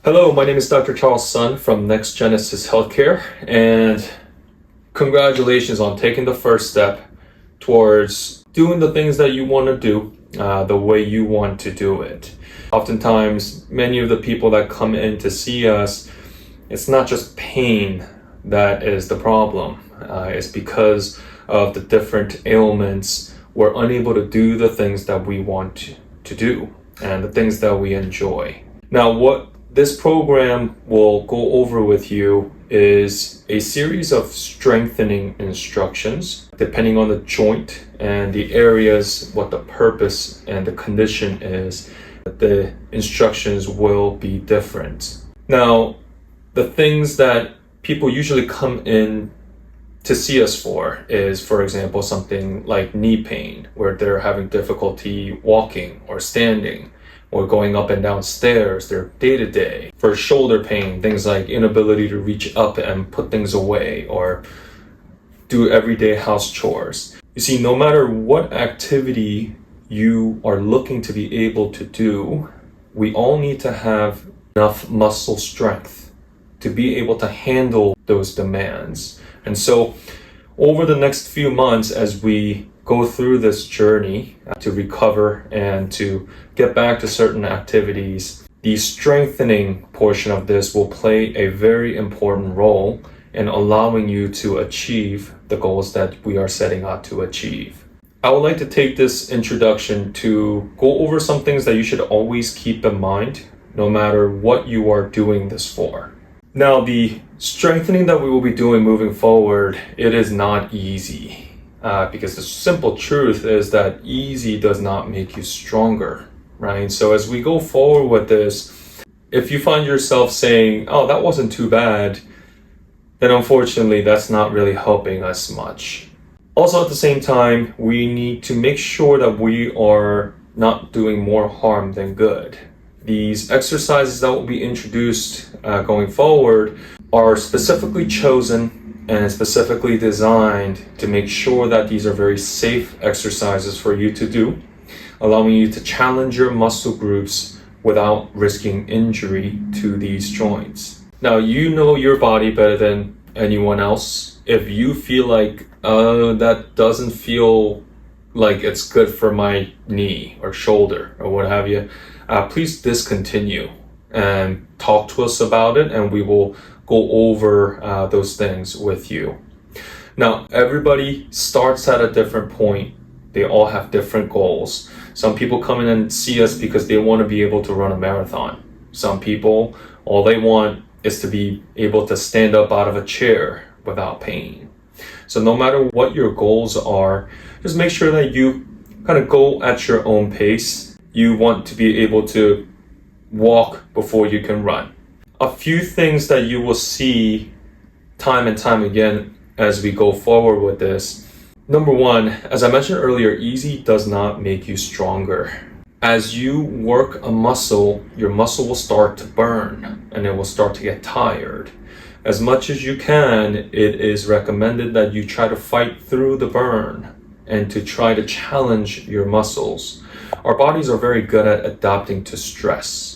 Hello, my name is Dr. Charles Sun from Next Genesis Healthcare, and congratulations on taking the first step towards doing the things that you want to do the way you want to do it. Oftentimes, many of the people that come in to see us, it's not just pain that is the problem. It's because of the different ailments. We're unable to do the things that we want to do and the things that we enjoy. Now, what this program will go over with you is a series of strengthening instructions depending on the joint and the areas, what the purpose and the condition is. The instructions will be different. Now, the things that people usually come in to see us for is, for example, something like knee pain, where they're having difficulty walking or standing, or going up and down stairs, their day-to-day. For shoulder pain, things like inability to reach up and put things away or do everyday house chores. You see, no matter what activity you are looking to be able to do, we all need to have enough muscle strength to be able to handle those demands. And so over the next few months, as we go through this journey to recover and to get back to certain activities, the strengthening portion of this will play a very important role in allowing you to achieve the goals that we are setting out to achieve. I would like to take this introduction to go over some things that you should always keep in mind, no matter what you are doing this for. Now, the strengthening that we will be doing moving forward, it is not easy. Because the simple truth is that easy does not make you stronger, right? So as we go forward with this, if you find yourself saying, oh, that wasn't too bad, then unfortunately that's not really helping us much. Also, at the same time, we need to make sure that we are not doing more harm than good. These exercises that will be introduced going forward are specifically chosen and specifically designed to make sure that these are very safe exercises for you to do, allowing you to challenge your muscle groups without risking injury to these joints. Now, you know your body better than anyone else. If you feel like, that doesn't feel like it's good for my knee or shoulder or what have you, please discontinue and talk to us about it, and we will go over those things with you. Now, everybody starts at a different point. They all have different goals. Some people come in and see us because they want to be able to run a marathon. Some people, all they want is to be able to stand up out of a chair without pain. So no matter what your goals are, just make sure that you kind of go at your own pace. You want to be able to walk before you can run. A few things that you will see time and time again as we go forward with this. Number one, as I mentioned earlier, easy does not make you stronger. As you work a muscle, your muscle will start to burn and it will start to get tired. As much as you can, it is recommended that you try to fight through the burn and to try to challenge your muscles. Our bodies are very good at adapting to stress.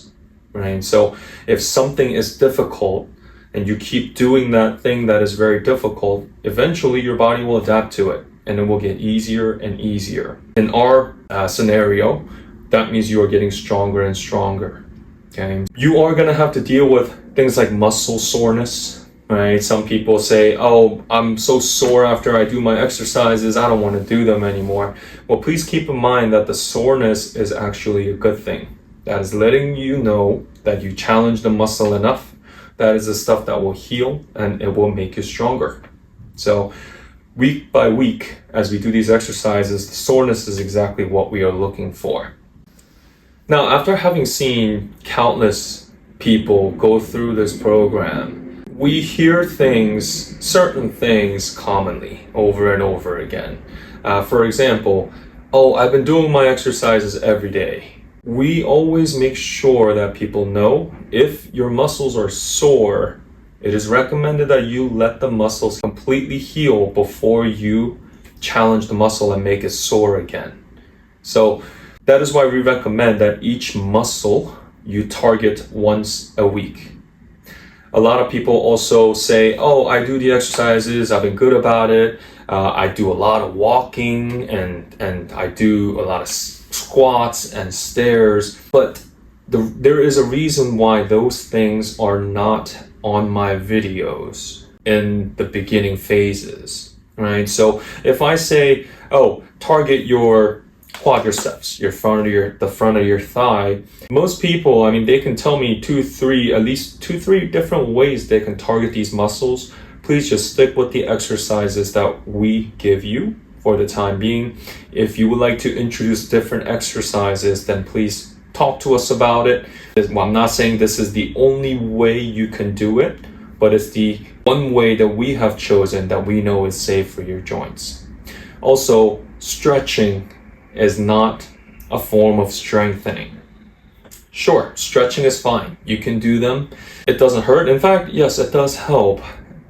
Right? So if something is difficult and you keep doing that thing that is very difficult, eventually your body will adapt to it and it will get easier and easier. In our scenario, that means you are getting stronger and stronger. Okay? You are going to have to deal with things like muscle soreness. Right? Some people say, oh, I'm so sore after I do my exercises, I don't want to do them anymore. Well, please keep in mind that the soreness is actually a good thing. That is letting you know that you challenge the muscle enough. That is the stuff that will heal and it will make you stronger. So week by week, as we do these exercises, the soreness is exactly what we are looking for. Now, after having seen countless people go through this program, we hear certain things commonly over and over again. For example, oh, I've been doing my exercises every day. We always make sure that people know if your muscles are sore, it is recommended that you let the muscles completely heal before you challenge the muscle and make it sore again. So that is why we recommend that each muscle you target once a week. A lot of people also say, oh, I do the exercises, I've been good about it. I do a lot of walking and I do a lot of squats and stairs. But there is a reason why those things are not on my videos in the beginning phases, right? So if I say, oh, target your quadriceps, the front of your thigh. Most people, they can tell me at least two, three different ways they can target these muscles. Please just stick with the exercises that we give you for the time being. If you would like to introduce different exercises, then please talk to us about it. Well, I'm not saying this is the only way you can do it, but it's the one way that we have chosen that we know is safe for your joints. Also, stretching is not a form of strengthening. Sure, stretching is fine. You can do them. It doesn't hurt. In fact, yes, it does help.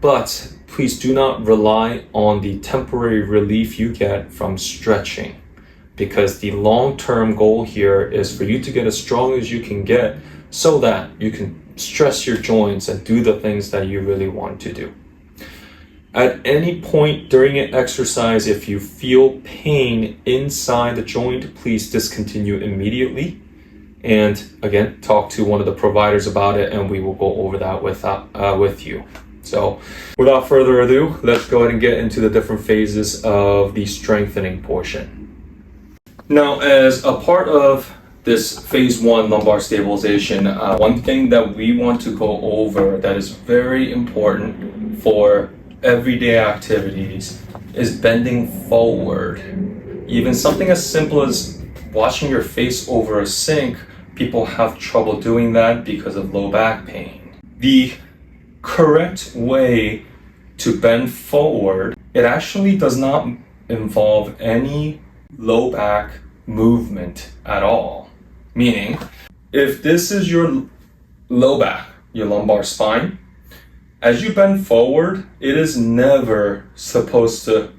But please do not rely on the temporary relief you get from stretching, because the long-term goal here is for you to get as strong as you can get so that you can stress your joints and do the things that you really want to do. At any point during an exercise, if you feel pain inside the joint, please discontinue immediately. And again, talk to one of the providers about it, and we will go over that with you. So without further ado, let's go ahead and get into the different phases of the strengthening portion. Now, as a part of this phase 1 lumbar stabilization, one thing that we want to go over that is very important for everyday activities is bending forward. Even something as simple as washing your face over a sink, people have trouble doing that because of low back pain. The correct way to bend forward, it actually does not involve any low back movement at all. Meaning, if this is your low back, your lumbar spine, as you bend forward, it is never supposed to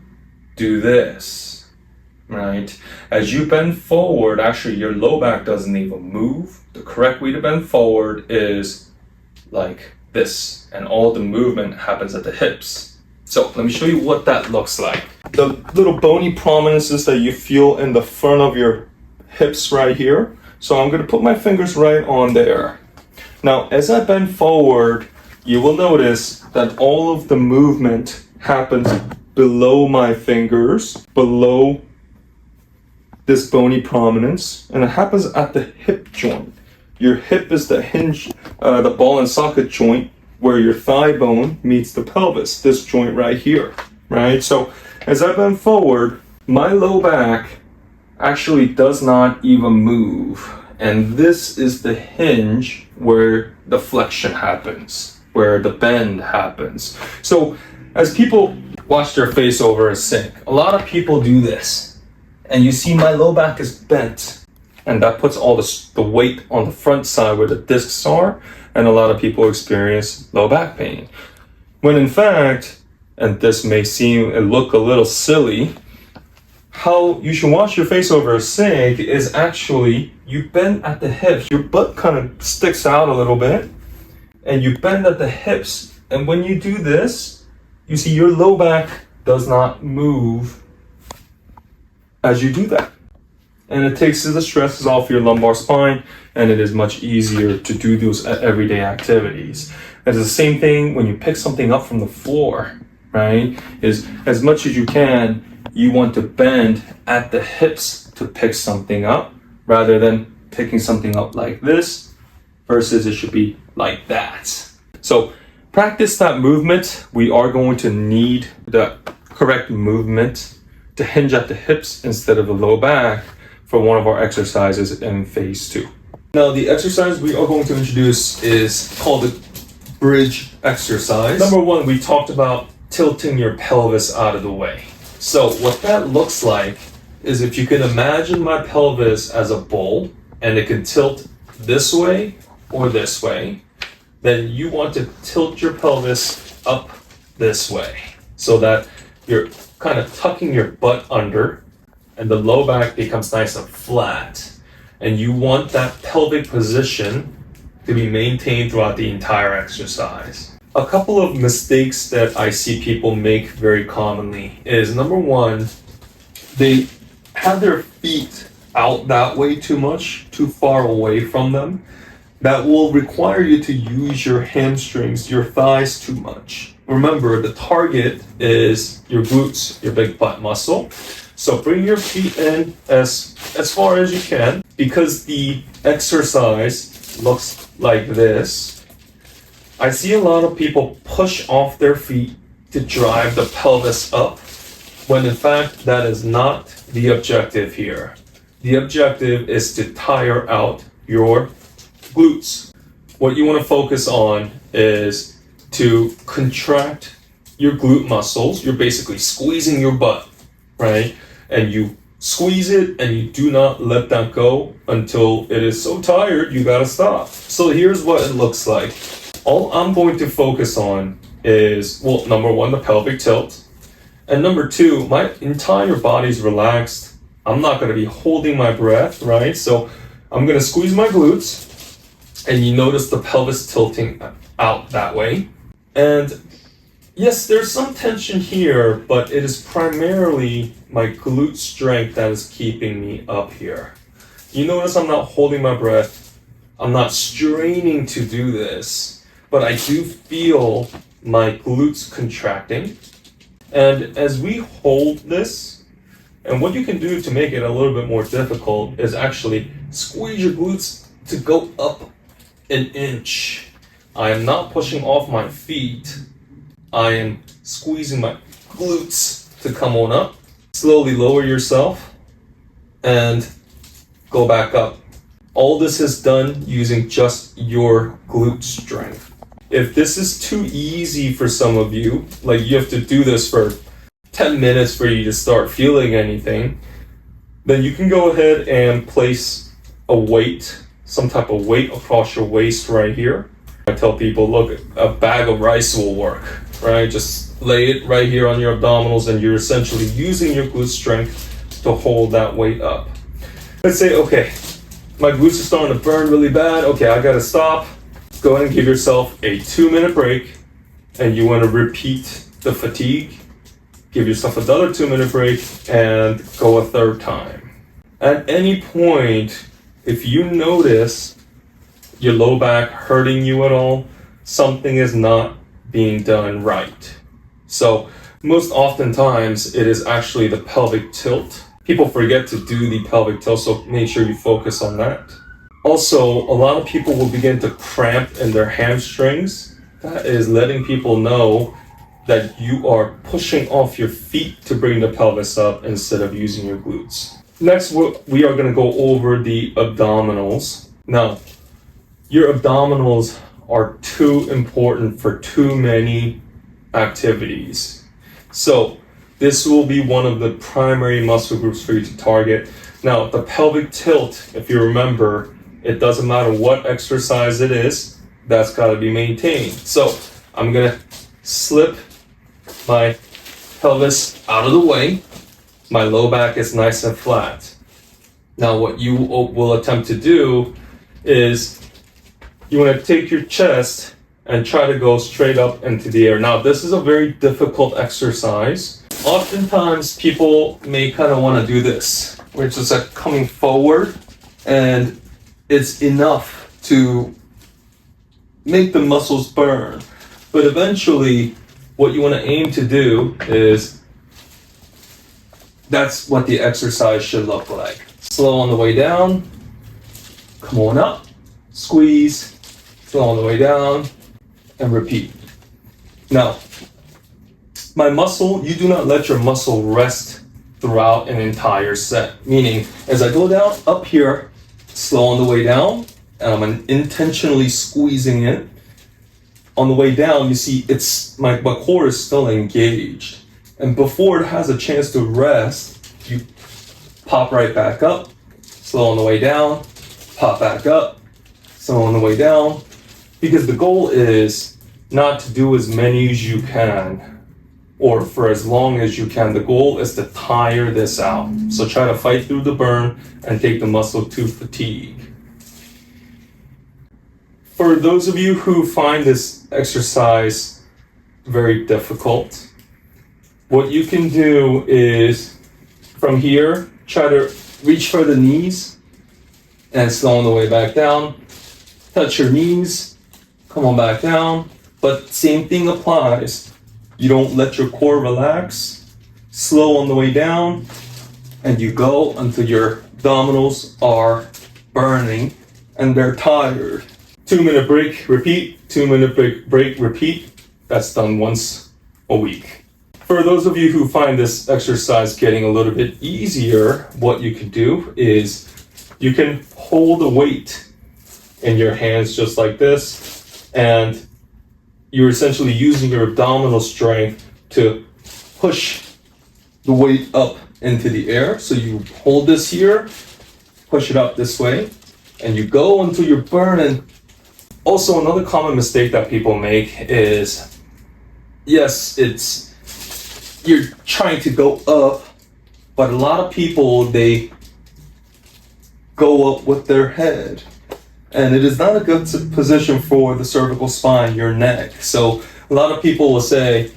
do this, right? As you bend forward, actually your low back doesn't even move. The correct way to bend forward is like this, and all the movement happens at the hips. So let me show you what that looks like. The little bony prominences that you feel in the front of your hips right here. So I'm gonna put my fingers right on there. Now, as I bend forward, you will notice that all of the movement happens below my fingers, below this bony prominence, and it happens at the hip joint. Your hip is the hinge, the ball and socket joint where your thigh bone meets the pelvis, this joint right here, right? So as I bend forward, my low back actually does not even move. And this is the hinge where the flexion happens, where the bend happens. So as people wash their face over a sink, a lot of people do this. And you see my low back is bent. And that puts all the weight on the front side where the discs are. And a lot of people experience low back pain. When in fact, and this may look a little silly, how you should wash your face over a sink is actually you bend at the hips. Your butt kind of sticks out a little bit. And you bend at the hips. And when you do this, you see your low back does not move as you do that. And it takes the stresses off your lumbar spine, and it is much easier to do those everyday activities. It's the same thing when you pick something up from the floor, right? Is as much as you can, you want to bend at the hips to pick something up rather than picking something up like this versus it should be like that. So practice that movement. We are going to need the correct movement to hinge at the hips instead of the low back for one of our exercises in phase 2. Now, the exercise we are going to introduce is called the bridge exercise. Number 1, we talked about tilting your pelvis out of the way. So what that looks like is if you can imagine my pelvis as a bowl and it can tilt this way or this way, then you want to tilt your pelvis up this way so that you're kind of tucking your butt under and the low back becomes nice and flat. and you want that pelvic position to be maintained throughout the entire exercise. A couple of mistakes that I see people make very commonly is, number one, they have their feet out that way too much, too far away from them. That will require you to use your hamstrings, your thighs too much. Remember, the target is your glutes, your big butt muscle. So bring your feet in as far as you can. Because the exercise looks like this, I see a lot of people push off their feet to drive the pelvis up, when in fact that is not the objective here. The objective is to tire out your glutes. What you want to focus on is to contract your glute muscles. You're basically squeezing your butt, right? And you squeeze it and you do not let that go until it is so tired you gotta stop. So here's what it looks like. All I'm going to focus on is, well, number one, the pelvic tilt. And number two, my entire body's relaxed. I'm not gonna be holding my breath, right? So I'm gonna squeeze my glutes, and you notice the pelvis tilting out that way. And yes, there's some tension here, but it is primarily my glute strength that is keeping me up here. You notice I'm not holding my breath. I'm not straining to do this, but I do feel my glutes contracting. And as we hold this, and what you can do to make it a little bit more difficult is actually squeeze your glutes to go up an inch. I am not pushing off my feet. I am squeezing my glutes to come on up. Slowly lower yourself and go back up. All this is done using just your glute strength. If this is too easy for some of you, like you have to do this for 10 minutes for you to start feeling anything, then you can go ahead and place a weight, some type of weight across your waist right here. I tell people, look, a bag of rice will work, right? Just lay it right here on your abdominals and you're essentially using your glute strength to hold that weight up. Let's say, okay, my glutes are starting to burn really bad. Okay, I gotta stop. Go ahead and give yourself a 2-minute break, and you wanna repeat the fatigue. Give yourself another 2-minute break and go a third time. At any point, if you notice your low back hurting you at all, something is not being done right. So most oftentimes it is actually the pelvic tilt. People forget to do the pelvic tilt, so make sure you focus on that. Also, a lot of people will begin to cramp in their hamstrings. That is letting people know that you are pushing off your feet to bring the pelvis up instead of using your glutes. Next, we are going to go over the abdominals. Now, your abdominals are too important for too many activities. So this will be one of the primary muscle groups for you to target. Now, the pelvic tilt, if you remember, it doesn't matter what exercise it is, that's got to be maintained. So I'm going to slip my pelvis out of the way. My low back is nice and flat. Now what you will attempt to do is you want to take your chest and try to go straight up into the air. Now this is a very difficult exercise. Oftentimes people may kind of want to do this, which is like coming forward, and it's enough to make the muscles burn. But eventually what you want to aim to do is, that's what the exercise should look like. Slow on the way down, come on up, squeeze, slow on the way down, and repeat. Now, my muscle, you do not let your muscle rest throughout an entire set. Meaning, as I go down up here, slow on the way down, and I'm intentionally squeezing it. On the way down, you see it's my core is still engaged. And before it has a chance to rest, you pop right back up, slow on the way down, pop back up, slow on the way down. Because the goal is not to do as many as you can or for as long as you can. The goal is to tire this out. So try to fight through the burn and take the muscle to fatigue. For those of you who find this exercise very difficult, what you can do is from here, try to reach for the knees and slow on the way back down. Touch your knees, come on back down. But same thing applies. You don't let your core relax. Slow on the way down, and you go until your abdominals are burning and they're tired. 2-minute break, repeat. 2-minute break, repeat. That's done once a week. For those of you who find this exercise getting a little bit easier, what you can do is you can hold a weight in your hands just like this, and you're essentially using your abdominal strength to push the weight up into the air. So you hold this here, push it up this way, and you go until you're burning. Also, another common mistake that people make is, yes, you're trying to go up, but a lot of people, they go up with their head. And it is not a good position for the cervical spine, your neck. So a lot of people will say,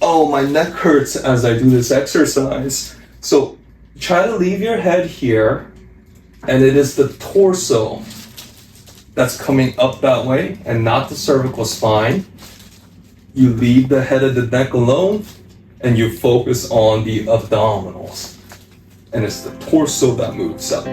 oh, my neck hurts as I do this exercise. So try to leave your head here, and it is the torso that's coming up that way and not the cervical spine. You leave the head of the neck alone, and you focus on the abdominals. And it's the torso that moves up.